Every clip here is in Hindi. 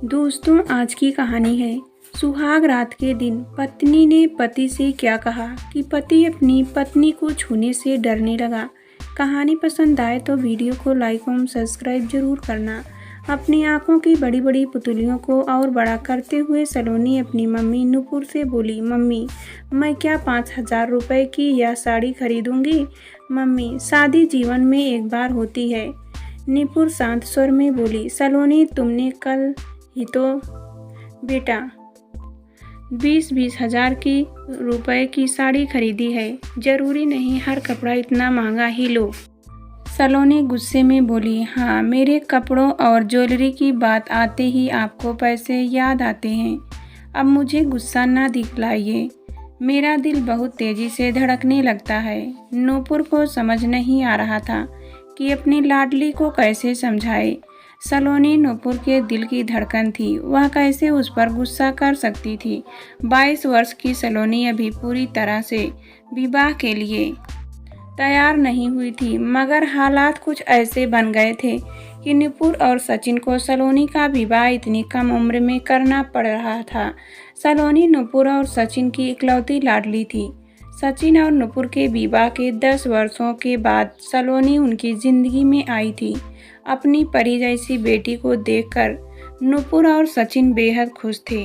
दोस्तों, आज की कहानी है सुहाग रात के दिन पत्नी ने पति से क्या कहा कि पति अपनी पत्नी को छूने से डरने लगा। कहानी पसंद आए तो वीडियो को लाइक और सब्सक्राइब जरूर करना। अपनी आंखों की बड़ी बड़ी पुतलियों को और बड़ा करते हुए सलोनी अपनी मम्मी नुपुर से बोली, मम्मी मैं क्या 5,000 रुपए की यह साड़ी खरीदूंगी। मम्मी, शादी जीवन में एक बार होती है। नुपुर शांत स्वर में बोली, सलोनी तुमने कल ही तो बेटा 20-20 हजार की रुपए की साड़ी खरीदी है, जरूरी नहीं हर कपड़ा इतना महंगा ही लो। सलोनी गुस्से में बोली, हाँ मेरे कपड़ों और ज्वेलरी की बात आते ही आपको पैसे याद आते हैं। अब मुझे गुस्सा ना दिखलाइए, मेरा दिल बहुत तेजी से धड़कने लगता है। नूपुर को समझ नहीं आ रहा था कि अपनी लाडली को कैसे समझाए। सलोनी नूपुर के दिल की धड़कन थी, वह कैसे उस पर गुस्सा कर सकती थी। 22 वर्ष की सलोनी अभी पूरी तरह से विवाह के लिए तैयार नहीं हुई थी, मगर हालात कुछ ऐसे बन गए थे कि नूपुर और सचिन को सलोनी का विवाह इतनी कम उम्र में करना पड़ रहा था। सलोनी नूपुर और सचिन की इकलौती लाडली थी। सचिन और नूपुर के विवाह के 10 वर्षों के बाद सलोनी उनकी जिंदगी में आई थी। अपनी परी जैसी बेटी को देखकर नूपुर और सचिन बेहद खुश थे,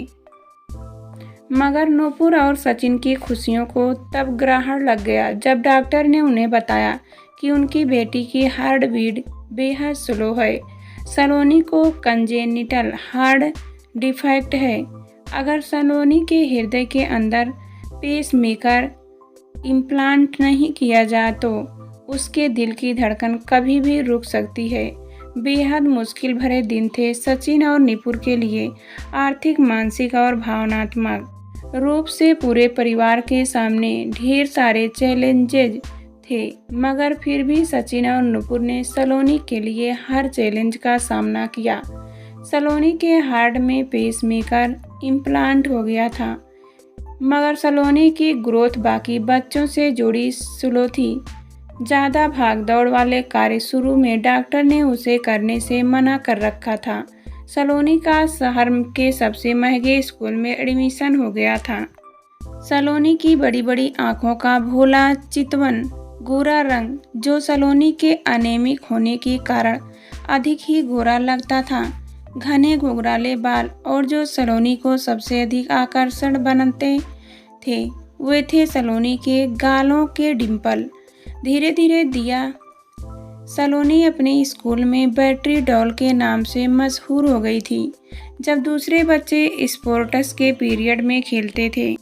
मगर नूपुर और सचिन की खुशियों को तब ग्रहण लग गया जब डॉक्टर ने उन्हें बताया कि उनकी बेटी की हार्ट बीट बेहद स्लो है। सलोनी को कंजेनिटल हार्ट डिफेक्ट है। अगर सलोनी के हृदय के अंदर पेसमेकर इम्प्लांट नहीं किया जाए तो उसके दिल की धड़कन कभी भी रुक सकती है। बेहद मुश्किल भरे दिन थे सचिन और नूपुर के लिए, आर्थिक, मानसिक और भावनात्मक रूप से पूरे परिवार के सामने ढेर सारे चैलेंजेज थे, मगर फिर भी सचिन और नूपुर ने सलोनी के लिए हर चैलेंज का सामना किया। सलोनी के हार्ट में पेसमेकर इम्प्लांट हो गया था, मगर सलोनी की ग्रोथ बाकी बच्चों से जुड़ी स्लो थी। ज़्यादा भागदौड़ वाले कार्य शुरू में डॉक्टर ने उसे करने से मना कर रखा था। सलोनी का शहर के सबसे महंगे स्कूल में एडमिशन हो गया था। सलोनी की बड़ी बड़ी आंखों का भोला चितवन गोरा रंग, जो सलोनी के अनेमिक होने के कारण अधिक ही गोरा लगता था, घने घुंघराले बाल और जो सलोनी को सबसे अधिक आकर्षण बनाते थे वे थे सलोनी के गालों के डिंपल। धीरे धीरे दिया सलोनी अपने स्कूल में बैटरी डॉल के नाम से मशहूर हो गई थी। जब दूसरे बच्चे स्पोर्ट्स के पीरियड में खेलते थे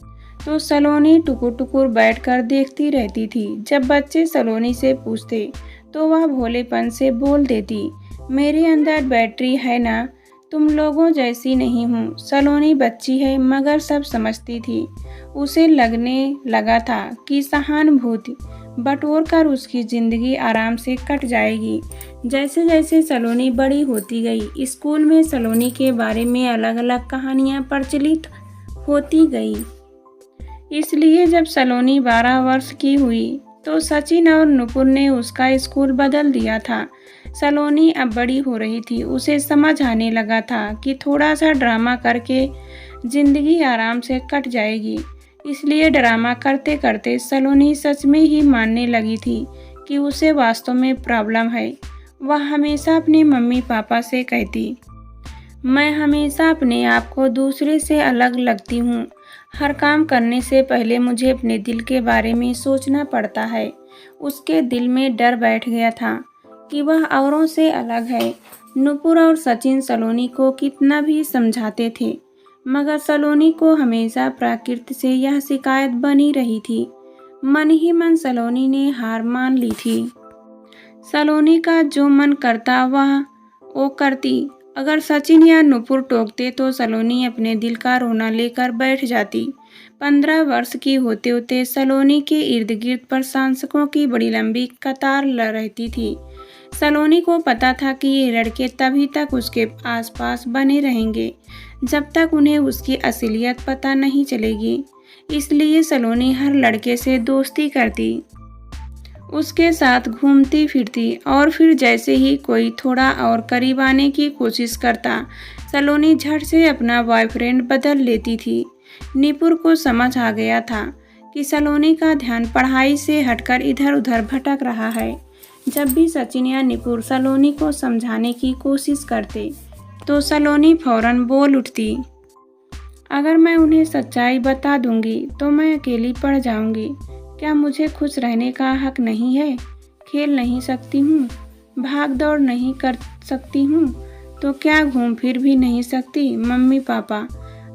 तो सलोनी टुकुर टुकुर बैठकर देखती रहती थी। जब बच्चे सलोनी से पूछते तो वह भोलेपन से बोल देती, मेरे अंदर बैटरी है ना, तुम लोगों जैसी नहीं हूँ। सलोनी बच्ची है मगर सब समझती थी। उसे लगने लगा था कि सहानुभूति बटोर कर उसकी ज़िंदगी आराम से कट जाएगी। जैसे जैसे सलोनी बड़ी होती गई, स्कूल में सलोनी के बारे में अलग अलग कहानियाँ प्रचलित होती गई। इसलिए जब सलोनी 12 वर्ष की हुई तो सचिन और नूपुर ने उसका स्कूल बदल दिया था। सलोनी अब बड़ी हो रही थी, उसे समझ आने लगा था कि थोड़ा सा ड्रामा करके ज़िंदगी आराम से कट जाएगी। इसलिए ड्रामा करते करते सलोनी सच में ही मानने लगी थी कि उसे वास्तव में प्रॉब्लम है। वह हमेशा अपने मम्मी पापा से कहती, मैं हमेशा अपने आप को दूसरे से अलग लगती हूँ। हर काम करने से पहले मुझे अपने दिल के बारे में सोचना पड़ता है। उसके दिल में डर बैठ गया था कि वह औरों से अलग है। नूपुर और सचिन सलोनी को कितना भी समझाते थे, मगर सलोनी को हमेशा प्रकृति से यह शिकायत बनी रही थी। मन ही मन सलोनी ने हार मान ली थी। सलोनी का जो मन करता वह वो करती। अगर सचिन या नूपुर टोकते तो सलोनी अपने दिल का रोना लेकर बैठ जाती। 15 वर्ष की होते होते सलोनी के इर्द गिर्द प्रशंसकों की बड़ी लंबी कतार रहती थी। सलोनी को पता था कि ये लड़के तभी तक उसके आसपास बने रहेंगे जब तक उन्हें उसकी असलियत पता नहीं चलेगी। इसलिए सलोनी हर लड़के से दोस्ती करती। उसके साथ घूमती फिरती और फिर जैसे ही कोई थोड़ा और करीब आने की कोशिश करता, सलोनी झट से अपना बॉयफ्रेंड बदल लेती थी। निपुर को समझ आ गया था कि सलोनी का ध्यान पढ़ाई से हटकर इधर उधर भटक रहा है। जब भी सचिन या निपुर सलोनी को समझाने की कोशिश करते तो सलोनी फौरन बोल उठती, अगर मैं उन्हें सच्चाई बता दूंगी तो मैं अकेली पड़ जाऊंगी। क्या मुझे खुश रहने का हक नहीं है? खेल नहीं सकती हूँ, भाग दौड़ नहीं कर सकती हूँ, तो क्या घूम फिर भी नहीं सकती? मम्मी पापा,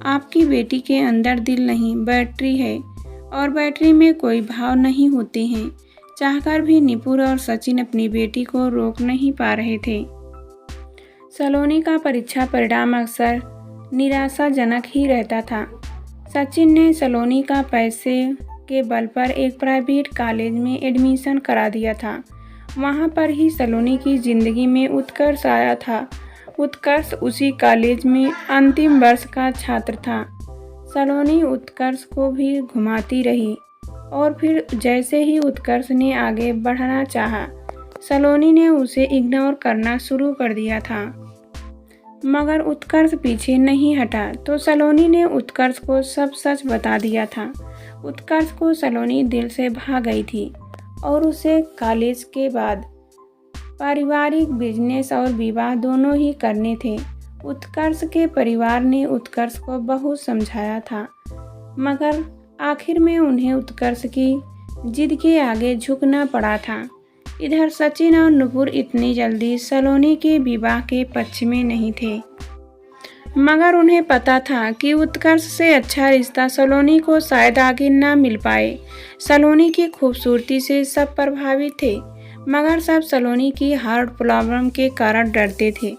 आपकी बेटी के अंदर दिल नहीं, बैटरी है और बैटरी में कोई भाव नहीं होते हैं। चाहकर भी निपुर और सचिन अपनी बेटी को रोक नहीं पा रहे थे। सलोनी का परीक्षा परिणाम अक्सर निराशाजनक ही रहता था। सचिन ने सलोनी का पैसे के बल पर एक प्राइवेट कॉलेज में एडमिशन करा दिया था। वहाँ पर ही सलोनी की ज़िंदगी में उत्कर्ष आया था। उत्कर्ष उसी कॉलेज में अंतिम वर्ष का छात्र था। सलोनी उत्कर्ष को भी घुमाती रही और फिर जैसे ही उत्कर्ष ने आगे बढ़ना चाहा, सलोनी ने उसे इग्नोर करना शुरू कर दिया था। मगर उत्कर्ष पीछे नहीं हटा तो सलोनी ने उत्कर्ष को सब सच बता दिया था। उत्कर्ष को सलोनी दिल से भा गई थी और उसे कॉलेज के बाद पारिवारिक बिजनेस और विवाह दोनों ही करने थे। उत्कर्ष के परिवार ने उत्कर्ष को बहुत समझाया था, मगर आखिर में उन्हें उत्कर्ष की जिद के आगे झुकना पड़ा था। इधर सचिन और नुपुर इतनी जल्दी सलोनी के विवाह के पक्ष में नहीं थे, मगर उन्हें पता था कि उत्कर्ष से अच्छा रिश्ता सलोनी को शायद आगे ना मिल पाए। सलोनी की खूबसूरती से सब प्रभावित थे, मगर सब सलोनी की हार्ट प्रॉब्लम के कारण डरते थे।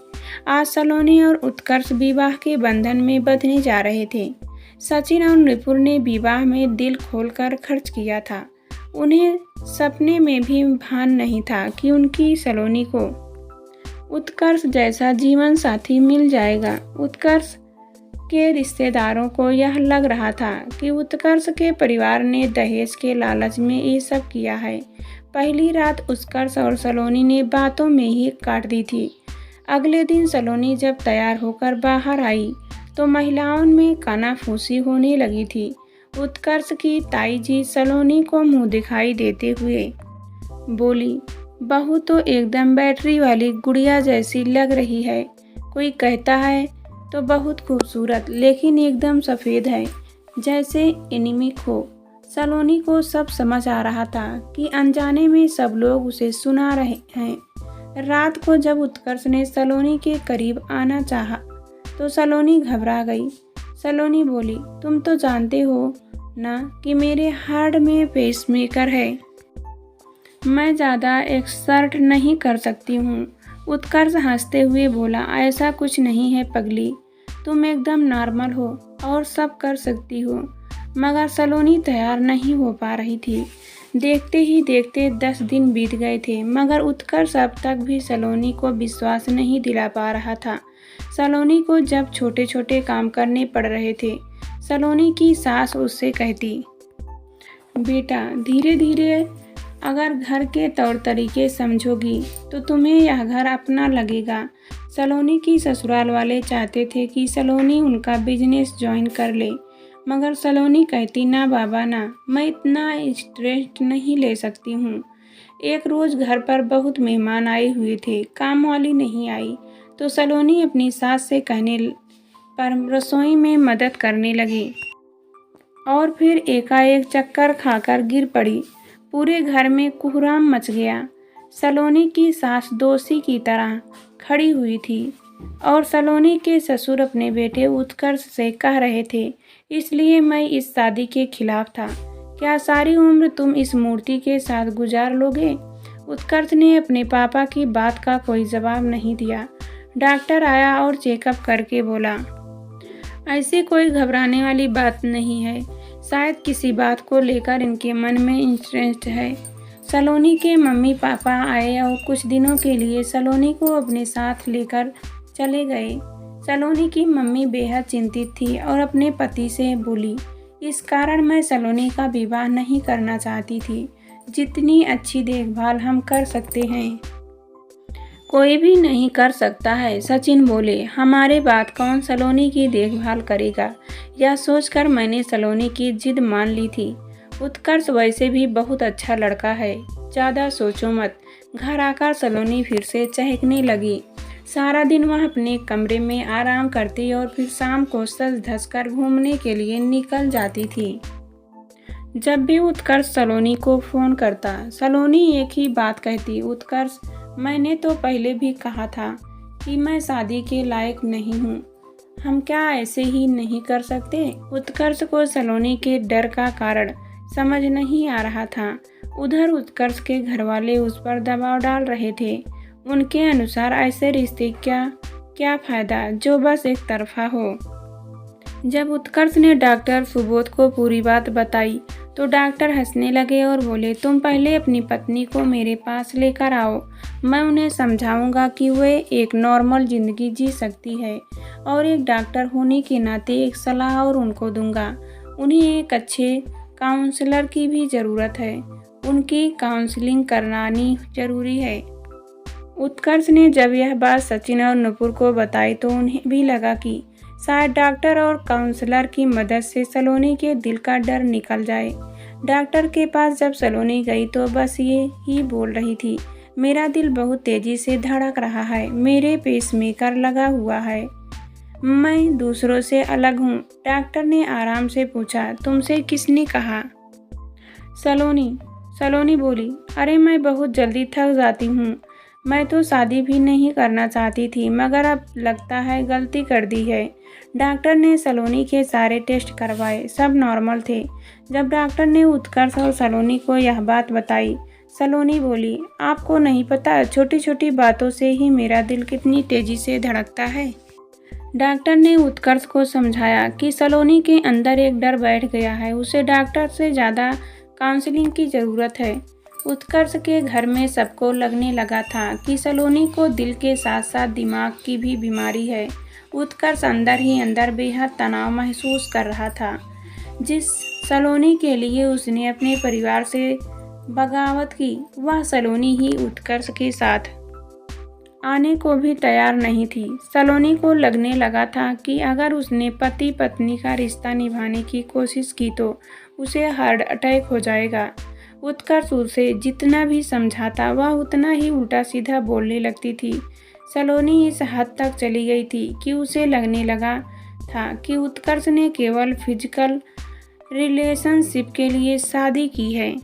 आज सलोनी और उत्कर्ष विवाह के बंधन में बंधने जा रहे थे। सचिन और नुपुर ने विवाह में दिल खोलकर खर्च किया था। उन्हें सपने में भी भान नहीं था कि उनकी सलोनी को उत्कर्ष जैसा जीवन साथी मिल जाएगा। उत्कर्ष के रिश्तेदारों को यह लग रहा था कि उत्कर्ष के परिवार ने दहेज के लालच में ये सब किया है। पहली रात उत्कर्ष और सलोनी ने बातों में ही काट दी थी। अगले दिन सलोनी जब तैयार होकर बाहर आई तो महिलाओं में कानाफूसी होने लगी थी। उत्कर्ष की ताई जी सलोनी को मुंह दिखाई देते हुए बोली, बहू तो एकदम बैटरी वाली गुड़िया जैसी लग रही है। कोई कहता है तो बहुत खूबसूरत, लेकिन एकदम सफ़ेद है, जैसे एनीमिक हो। सलोनी को सब समझ आ रहा था कि अनजाने में सब लोग उसे सुना रहे हैं। रात को जब उत्कर्ष ने सलोनी के करीब आना चाहा तो सलोनी घबरा गई। सलोनी बोली, तुम तो जानते हो ना कि मेरे हार्ट में पेसमेकर है, मैं ज़्यादा एक्सर्ट नहीं कर सकती हूँ। उत्कर्ष हंसते हुए बोला, ऐसा कुछ नहीं है पगली, तुम एकदम नॉर्मल हो और सब कर सकती हो। मगर सलोनी तैयार नहीं हो पा रही थी। देखते ही देखते 10 दिन बीत गए थे, मगर उत्कर्ष अब तक भी सलोनी को विश्वास नहीं दिला पा रहा था। सलोनी को जब छोटे छोटे काम करने पड़ रहे थे, सलोनी की सास उससे कहती, बेटा धीरे धीरे अगर घर के तौर तरीके समझोगी तो तुम्हें यह घर अपना लगेगा। सलोनी की ससुराल वाले चाहते थे कि सलोनी उनका बिजनेस ज्वाइन कर ले, मगर सलोनी कहती, ना बाबा ना, मैं इतना स्ट्रेस नहीं ले सकती हूँ। एक रोज़ घर पर बहुत मेहमान आए हुए थे, काम वाली नहीं आई तो सलोनी अपनी सास से कहने पर रसोई में मदद करने लगी और फिर एकाएक चक्कर खाकर गिर पड़ी। पूरे घर में कोहराम मच गया। सलोनी की सास दोषी की तरह खड़ी हुई थी और सलोनी के ससुर अपने बेटे उत्कर्ष से कह रहे थे, इसलिए मैं इस शादी के खिलाफ था। क्या सारी उम्र तुम इस मूर्ति के साथ गुजार लोगे? उत्कर्ष ने अपने पापा की बात का कोई जवाब नहीं दिया। डॉक्टर आया और चेकअप करके बोला, ऐसी कोई घबराने वाली बात नहीं है, शायद किसी बात को लेकर इनके मन में इंटरेस्ट है। सलोनी के मम्मी पापा आए और कुछ दिनों के लिए सलोनी को अपने साथ लेकर चले गए। सलोनी की मम्मी बेहद चिंतित थी और अपने पति से बोली, इस कारण मैं सलोनी का विवाह नहीं करना चाहती थी। जितनी अच्छी देखभाल हम कर सकते हैं कोई भी नहीं कर सकता है। सचिन बोले, हमारे बाद कौन सलोनी की देखभाल करेगा? यह सोचकर मैंने सलोनी की जिद मान ली थी। उत्कर्ष वैसे भी बहुत अच्छा लड़का है, ज़्यादा सोचो मत। घर आकर सलोनी फिर से चहकने लगी। सारा दिन वह अपने कमरे में आराम करती और फिर शाम को सज धस कर घूमने के लिए निकल जाती थी। जब भी उत्कर्ष सलोनी को फ़ोन करता, सलोनी एक ही बात कहती, उत्कर्ष, मैंने तो पहले भी कहा था कि मैं शादी के लायक नहीं हूँ। हम क्या ऐसे ही नहीं कर सकते? उत्कर्ष को सलोनी के डर का कारण समझ नहीं आ रहा था। उधर उत्कर्ष के घरवाले उस पर दबाव डाल रहे थे। उनके अनुसार ऐसे रिश्ते क्या फ़ायदा जो बस एक तरफा हो। जब उत्कर्ष ने डॉक्टर सुबोध को पूरी बात बताई तो डॉक्टर हंसने लगे और बोले, तुम पहले अपनी पत्नी को मेरे पास लेकर आओ। मैं उन्हें समझाऊंगा कि वे एक नॉर्मल ज़िंदगी जी सकती है और एक डॉक्टर होने के नाते एक सलाह और उनको दूंगा। उन्हें एक अच्छे काउंसलर की भी ज़रूरत है। उनकी काउंसलिंग करानी ज़रूरी है। उत्कर्ष ने जब यह बात सचिन और नुपुर को बताई तो उन्हें भी लगा कि शायद डॉक्टर और काउंसलर की मदद से सलोनी के दिल का डर निकल जाए। डॉक्टर के पास जब सलोनी गई तो बस ये ही बोल रही थी, मेरा दिल बहुत तेज़ी से धड़क रहा है, मेरे पेसमेकर लगा हुआ है, मैं दूसरों से अलग हूँ। डॉक्टर ने आराम से पूछा, तुमसे किसने कहा? सलोनी बोली, अरे मैं बहुत जल्दी थक जाती हूँ। मैं तो शादी भी नहीं करना चाहती थी, मगर अब लगता है गलती कर दी है। डॉक्टर ने सलोनी के सारे टेस्ट करवाए, सब नॉर्मल थे। जब डॉक्टर ने उत्कर्ष और सलोनी को यह बात बताई, सलोनी बोली, आपको नहीं पता छोटी छोटी बातों से ही मेरा दिल कितनी तेज़ी से धड़कता है। डॉक्टर ने उत्कर्ष को समझाया कि सलोनी के अंदर एक डर बैठ गया है, उसे डॉक्टर से ज़्यादा काउंसलिंग की ज़रूरत है। उत्कर्ष के घर में सबको लगने लगा था कि सलोनी को दिल के साथ साथ दिमाग की भी बीमारी है। उत्कर्ष अंदर ही अंदर बेहद तनाव महसूस कर रहा था। जिस सलोनी के लिए उसने अपने परिवार से बगावत की, वह सलोनी ही उत्कर्ष के साथ आने को भी तैयार नहीं थी। सलोनी को लगने लगा था कि अगर उसने पति पत्नी का रिश्ता निभाने की कोशिश की तो उसे हार्ट अटैक हो जाएगा। उत्कर्ष उसे जितना भी समझाता वह उतना ही उल्टा सीधा बोलने लगती थी। सलोनी इस हद तक चली गई थी कि उसे लगने लगा था कि उत्कर्ष ने केवल फिजिकल रिलेशनशिप के लिए शादी की है।